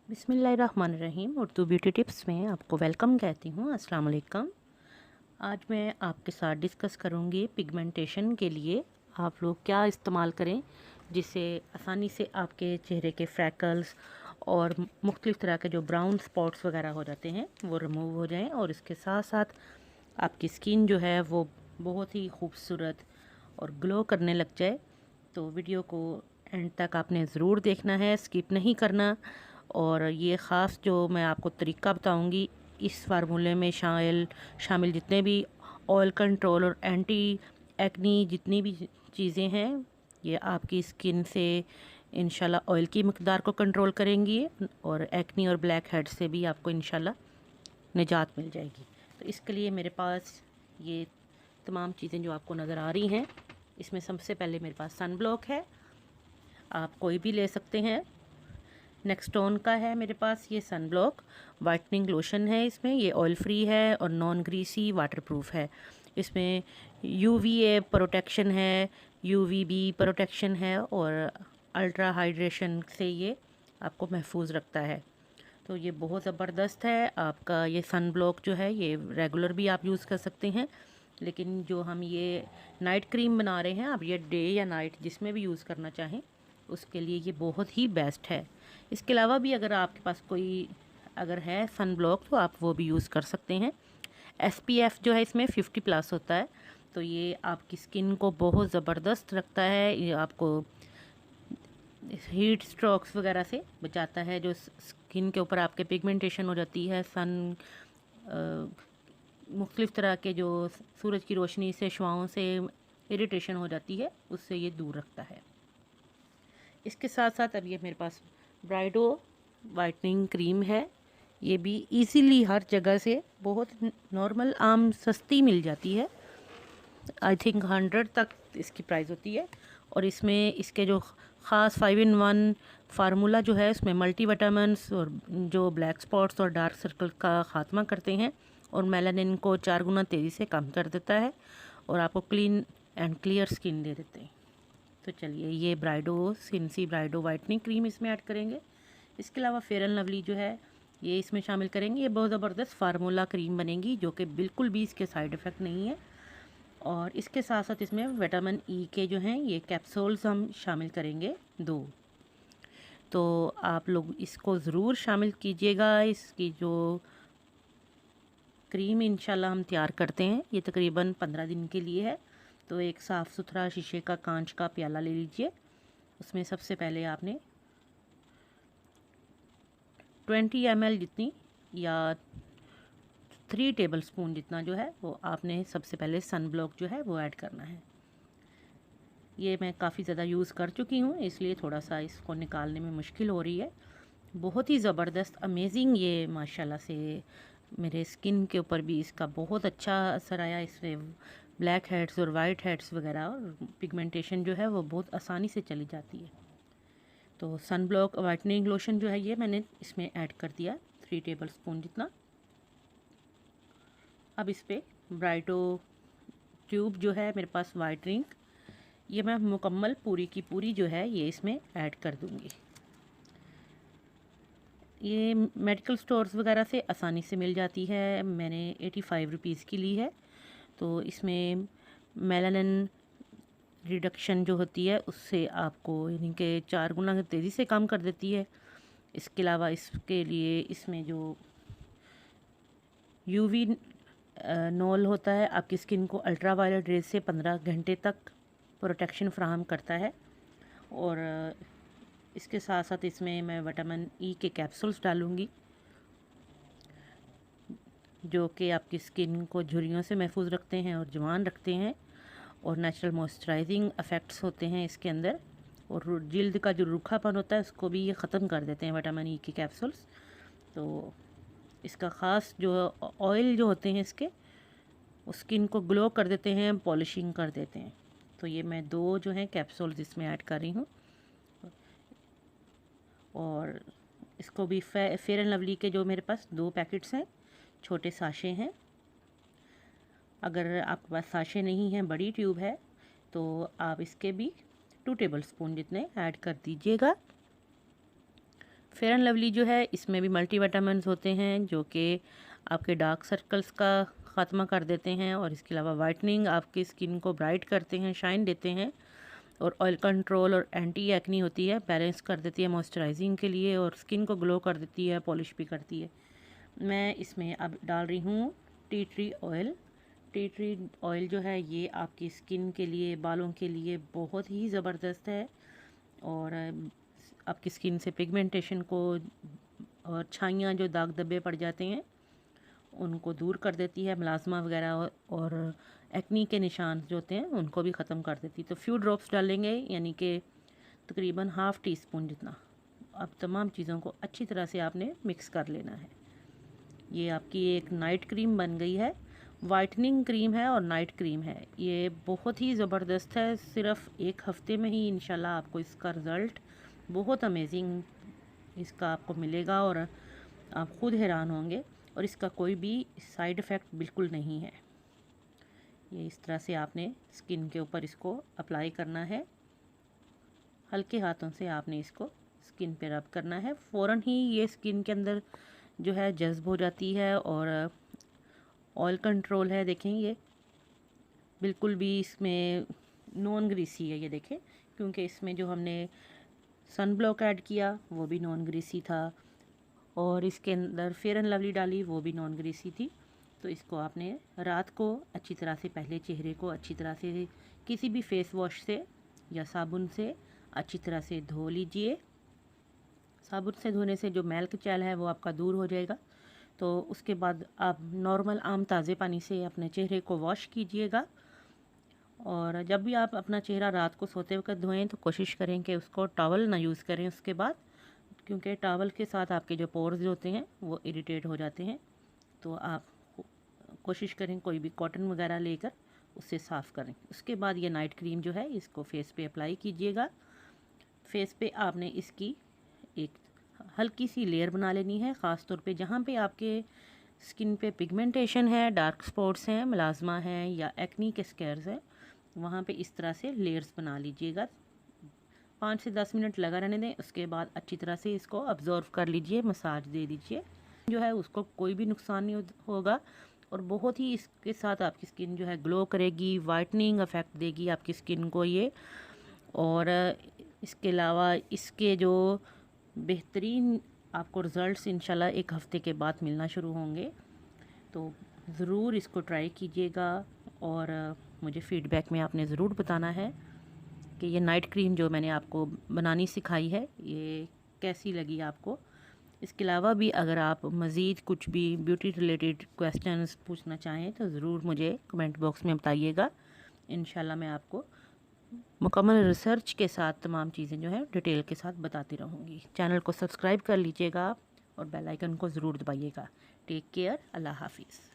बिस्मिल्लाहिर्रहमानिर्रहीम। Urdu beauty tips में आपको वेलकम कहती हूँ। अस्सलाम वालेकुम। आज मैं आपके साथ डिस्कस करूँगी पिगमेंटेशन के लिए आप लोग क्या इस्तेमाल करें जिससे आसानी से आपके चेहरे के फ्रैकल्स और मुख्तलिफ़ तरह के जो ब्राउन स्पॉट्स वगैरह हो जाते हैं वो रिमूव हो जाएं और इसके साथ साथ आपकी स्किन जो है वो बहुत ही खूबसूरत और ग्लो करने लग जाए। तो वीडियो को एंड तक आपने ज़रूर देखना है, स्किप नहीं करना। और ये ख़ास जो मैं आपको तरीका बताऊंगी, इस फार्मूले में शामिल जितने भी ऑयल कंट्रोल और एंटी एक्नी जितनी भी चीज़ें हैं, ये आपकी स्किन से इंशाल्लाह ऑयल की मकदार को कंट्रोल करेंगी और एक्नी और ब्लैक हेड से भी आपको इंशाल्लाह निजात मिल जाएगी। तो इसके लिए मेरे पास ये तमाम चीज़ें जो आपको नज़र आ रही हैं, इसमें सबसे पहले मेरे पास सन ब्लॉक है, आप कोई भी ले सकते हैं। नेक्स्टोन का है मेरे पास ये सन ब्लॉक वाइटनिंग लोशन है, इसमें ये ऑयल फ्री है और नॉन ग्रीसी वाटरप्रूफ है। इसमें यूवीए प्रोटेक्शन है, यूवीबी प्रोटेक्शन है और अल्ट्रा हाइड्रेशन से ये आपको महफूज रखता है। तो ये बहुत ज़बरदस्त है। आपका ये सन ब्लॉक जो है ये रेगुलर भी आप यूज़ कर सकते हैं, लेकिन जो हम ये नाइट क्रीम बना रहे हैं, आप ये डे या नाइट जिसमें भी यूज़ करना चाहें उसके लिए ये बहुत ही बेस्ट है। इसके अलावा भी अगर आपके पास कोई अगर है सन ब्लॉक तो आप वो भी यूज़ कर सकते हैं। SPF जो है इसमें 50 प्लस होता है, तो ये आपकी स्किन को बहुत ज़बरदस्त रखता है। ये आपको हीट स्ट्रोक्स वगैरह से बचाता है, जो स्किन के ऊपर आपके पिगमेंटेशन हो जाती है, मुख्तलिफ़ तरह के जो सूरज की रोशनी से शुआओं से इरिटेशन हो जाती है, उससे ये दूर रखता है। इसके साथ साथ अब ये मेरे पास ब्राइडो वाइटनिंग क्रीम है। ये भी इजीली हर जगह से बहुत नॉर्मल आम सस्ती मिल जाती है। आई थिंक 100 तक इसकी प्राइस होती है। और इसमें इसके जो ख़ास 5 in 1 फार्मूला जो है, इसमें मल्टी विटामिन्स और जो ब्लैक स्पॉट्स और डार्क सर्कल का ख़ात्मा करते हैं और मेलानिन को 4 गुना तेज़ी से कम कर देता है और आपको क्लीन एंड क्लियर स्किन दे देते हैं। तो चलिए ये सिंसी ब्राइडो वाइटनिंग क्रीम इसमें ऐड करेंगे। इसके अलावा फेयर एंड लवली जो है ये इसमें शामिल करेंगे। ये बहुत ज़बरदस्त फार्मूला क्रीम बनेगी जो कि बिल्कुल भी इसके साइड इफ़ेक्ट नहीं है। और इसके साथ साथ इसमें विटामिन ई के जो हैं ये कैप्सूल्स हम शामिल करेंगे 2। तो आप लोग इसको ज़रूर शामिल कीजिएगा। इसकी जो क्रीम इंशाल्लाह हम तैयार करते हैं ये तकरीबन 15 दिन के लिए है। तो एक साफ़ सुथरा शीशे का कांच का प्याला ले लीजिए। उसमें सबसे पहले आपने 20 ml जितनी या 3 टेबल स्पून जितना जो है वो आपने सबसे पहले सन ब्लॉक जो है वो ऐड करना है। ये मैं काफ़ी ज़्यादा यूज़ कर चुकी हूँ, इसलिए थोड़ा सा इसको निकालने में मुश्किल हो रही है। बहुत ही ज़बरदस्त अमेजिंग ये माशाल्लाह से मेरे स्किन के ऊपर भी इसका बहुत अच्छा असर आया। इससे ब्लैक हेड्स और वाइट हेड्स वगैरह और पिगमेंटेशन जो है वो बहुत आसानी से चली जाती है। तो सन ब्लॉक वाइटनिंग लोशन जो है ये मैंने इसमें ऐड कर दिया 3 टेबल स्पून जितना। अब इस पर ब्राइटो ट्यूब जो है मेरे पास वाइटनिंग, ये मैं मुकम्मल पूरी की पूरी जो है ये इसमें ऐड कर दूँगी। ये मेडिकल स्टोर्स वगैरह से आसानी से मिल जाती है। मैंने 85 रुपीज़ की ली है। तो इसमें मेलानिन रिडक्शन जो होती है उससे आपको यानी कि 4 गुना तेज़ी से काम कर देती है। इसके अलावा इसके लिए इसमें जो यूवी नॉल होता है आपकी स्किन को अल्ट्रा वायलेट रेज से 15 घंटे तक प्रोटेक्शन फ्राहम करता है। और इसके साथ साथ इसमें मैं विटामिन ई के कैप्सूल्स डालूँगी जो कि आपकी स्किन को झुर्रियों से महफूज रखते हैं और जवान रखते हैं और नेचुरल मॉइस्चराइजिंग इफ़ेक्ट्स होते हैं इसके अंदर। और जिल्द का जो रूखापन होता है उसको भी ये ख़त्म कर देते हैं विटामिन ई के कैप्सूल्स। तो इसका ख़ास जो ऑयल जो होते हैं इसके स्किन को ग्लो कर देते हैं, पॉलिशिंग कर देते हैं। तो ये मैं 2 जो हैं कैप्सूल्स इसमें ऐड कर रही हूँ। और इसको भी फेयर एंड लवली के जो मेरे पास 2 पैकेट्स हैं, छोटे साशे हैं। अगर आपके पास साशे नहीं हैं, बड़ी ट्यूब है, तो आप इसके भी 2 टेबल स्पून जितने ऐड कर दीजिएगा। फेयर एंड लवली जो है इसमें भी मल्टी विटामिन्स होते हैं जो कि आपके डार्क सर्कल्स का ख़ात्मा कर देते हैं, और इसके अलावा वाइटनिंग, आपकी स्किन को ब्राइट करते हैं, शाइन देते हैं, और ऑयल कंट्रोल और एंटी एक्नी होती है, बैलेंस कर देती है मॉइस्चराइजिंग के लिए, और स्किन को ग्लो कर देती है, पॉलिश भी करती है। मैं इसमें अब डाल रही हूँ tea tree oil. Tea tree oil जो है ये आपकी स्किन के लिए, बालों के लिए बहुत ही ज़बरदस्त है, और आपकी स्किन से पिगमेंटेशन को और छाइयाँ जो दाग धब्बे पड़ जाते हैं उनको दूर कर देती है, मलाजमा वगैरह और एक्नी के निशान जो होते हैं उनको भी ख़त्म कर देती है। तो फ्यू ड्रॉप्स डालेंगे, यानी कि तकरीबन हाफ़ टी स्पून जितना। अब तमाम चीज़ों को अच्छी तरह से आपने मिक्स कर लेना है। ये आपकी एक नाइट क्रीम बन गई है, वाइटनिंग क्रीम है और नाइट क्रीम है। ये बहुत ही ज़बरदस्त है, सिर्फ़ एक हफ़्ते में ही इंशाल्लाह आपको इसका रिज़ल्ट बहुत अमेजिंग इसका आपको मिलेगा, और आप ख़ुद हैरान होंगे, और इसका कोई भी साइड इफ़ेक्ट बिल्कुल नहीं है। ये इस तरह से आपने स्किन के ऊपर इसको अप्लाई करना है, हल्के हाथों से आपने इसको स्किन पे रब करना है। फ़ौरन ही ये स्किन के अंदर जो है जज्ब हो जाती है, और ऑयल कंट्रोल है, देखें ये बिल्कुल भी इसमें नॉन ग्रीसी है, ये देखें, क्योंकि इसमें जो हमने सन ब्लॉक ऐड किया वो भी नॉन ग्रीसी था, और इसके अंदर फेयर एंड लवली डाली वो भी नॉन ग्रीसी थी। तो इसको आपने रात को अच्छी तरह से, पहले चेहरे को अच्छी तरह से किसी भी फेस वॉश से या साबुन से अच्छी तरह से धो लीजिए। साबुन से धोने से जो मैल कुचैल है वो आपका दूर हो जाएगा। तो उसके बाद आप नॉर्मल आम ताज़े पानी से अपने चेहरे को वॉश कीजिएगा, और जब भी आप अपना चेहरा रात को सोते वक्त धोएं तो कोशिश करें कि उसको टॉवल ना यूज़ करें उसके बाद, क्योंकि टॉवल के साथ आपके जो पोर्स होते हैं वो इरिटेट हो जाते हैं। तो आप कोशिश करें कोई भी कॉटन वगैरह लेकर उससे साफ़ करें। उसके बाद ये नाइट क्रीम जो है इसको फेस पे अप्लाई कीजिएगा। फेस पे आपने इसकी एक हल्की सी लेयर बना लेनी है, ख़ास तौर पे जहाँ पे आपके स्किन पे पिगमेंटेशन है, डार्क स्पॉट्स हैं, मलाजमा है या एक्नी के स्कैर्स हैं, वहाँ पे इस तरह से लेयर्स बना लीजिएगा। 5 से 10 मिनट लगा रहने दें, उसके बाद अच्छी तरह से इसको अब्ज़ॉर्व कर लीजिए, मसाज दे दीजिए, जो है उसको कोई भी नुकसान नहीं होगा, और बहुत ही इसके साथ आपकी स्किन जो है ग्लो करेगी, वाइटनिंग इफ़ेक्ट देगी आपकी स्किन को ये। और इसके अलावा इसके जो बेहतरीन आपको रिज़ल्ट्स इंशाल्लाह एक हफ़्ते के बाद मिलना शुरू होंगे। तो ज़रूर इसको ट्राई कीजिएगा, और मुझे फ़ीडबैक में आपने ज़रूर बताना है कि ये नाइट क्रीम जो मैंने आपको बनानी सिखाई है ये कैसी लगी आपको। इसके अलावा भी अगर आप मज़ीद कुछ भी ब्यूटी रिलेटेड क्वेश्चंस पूछना चाहें तो ज़रूर मुझे कमेंट बॉक्स में बताइएगा। इंशाल्लाह मैं आपको मुकम्मल रिसर्च के साथ तमाम चीज़ें जो है डिटेल के साथ बताती रहूँगी। चैनल को सब्सक्राइब कर लीजिएगा और बेल आइकन को ज़रूर दबाइएगा। टेक केयर, अल्लाह हाफिज़।